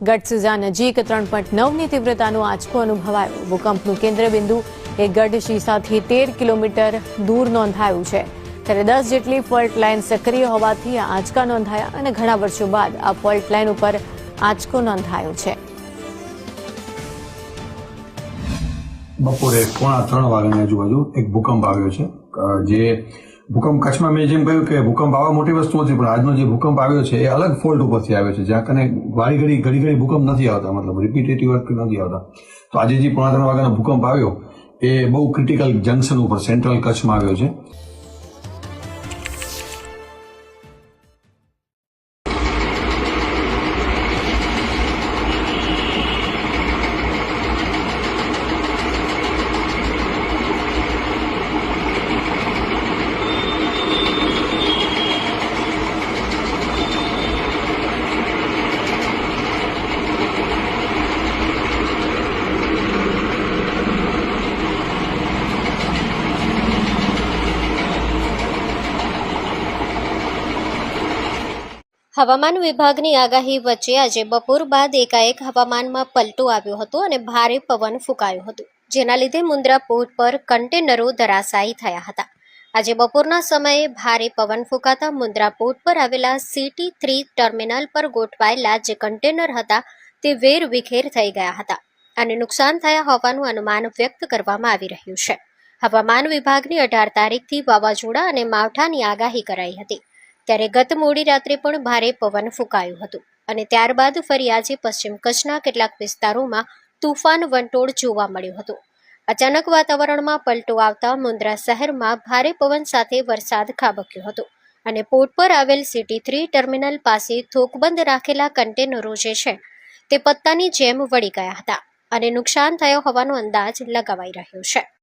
ગઢ સિઝા નજીક 3.9ની તીવ્રતાનો આંચકો અનુભવાયો। ભૂકંપનું કેન્દ્રબિંદુ એ ગઢ શીશાથી 13 કિલોમીટર દૂર નોંધાયું છે। ત્યારે 10 જેટલી ફોલ્ટ લાઇન સક્રિય હોવાથી આ આંચકા નોંધાયા અને ઘણા વર્ષો બાદ આ ફોલ્ટ લાઇન ઉપર આંચકો નોંધાયો છે। બપોરે 3:15 વાગ્યાની આજુબાજુ એક ભૂકંપ આવ્યો છે। જે ભૂકંપ કચ્છમાં મેં જેમ કહ્યું કે ભૂકંપ આવા મોટી વસ્તુ નથી, પણ આજનો જે ભૂકંપ આવ્યો છે એ અલગ ફોલ્ટ ઉપરથી આવ્યો છે, જ્યાં કને ઘડી ભૂકંપ નથી આવતા, મતલબ રિપીટેટિવ નથી આવતા। તો આજે જે 3:15 વાગ્યાનો ભૂકંપ આવ્યો એ બહુ ક્રિટિકલ જંકશન ઉપર સેન્ટ્રલ કચ્છમાં આવ્યો છે। હવામાન વિભાગની આગાહી વચ્ચે આજે બપોર બાદ એકાએક હવામાનમાં પલટો આવ્યો હતો અને ભારે પવન ફૂંકાયો હતો, જેના લીધે મુન્દ્રા પોર્ટ પર કન્ટેનરો ધરાશાયી થયા હતા। આજે બપોરના સમયે ભારે પવન ફૂંકાતા મુન્દ્રા પોર્ટ પર આવેલા CT3 ટર્મિનલ પર ગોઠવાયેલા જે કન્ટેનર હતા તે વેરવિખેર થઈ ગયા હતા અને નુકસાન થયા હોવાનું અનુમાન વ્યક્ત કરવામાં આવી રહ્યું છે। હવામાન વિભાગની 18 તારીખથી વાવાઝોડા અને માવઠાની આગાહી કરાઈ હતી, ત્યારે ગત મોડી રાત્રે પણ ભારે પવન ફૂંકાયું હતું અને ત્યારબાદ ફરી આજે પશ્ચિમ કચ્છના કેટલાક વિસ્તારોમાં તુફાન વંટોળ જોવા મળ્યું હતું। અચાનક વાતાવરણમાં પલટો આવતા મુન્દ્રા શહેરમાં ભારે પવન સાથે વરસાદ ખાબક્યો હતો અને પોર્ટ પર આવેલ CT3 ટર્મિનલ પાસે થોકબંધ રાખેલા કન્ટેનરો જે છે તે પત્તાની જેમ વળી ગયા હતા અને નુકસાન થયો હોવાનો અંદાજ લગાવાઈ રહ્યો છે।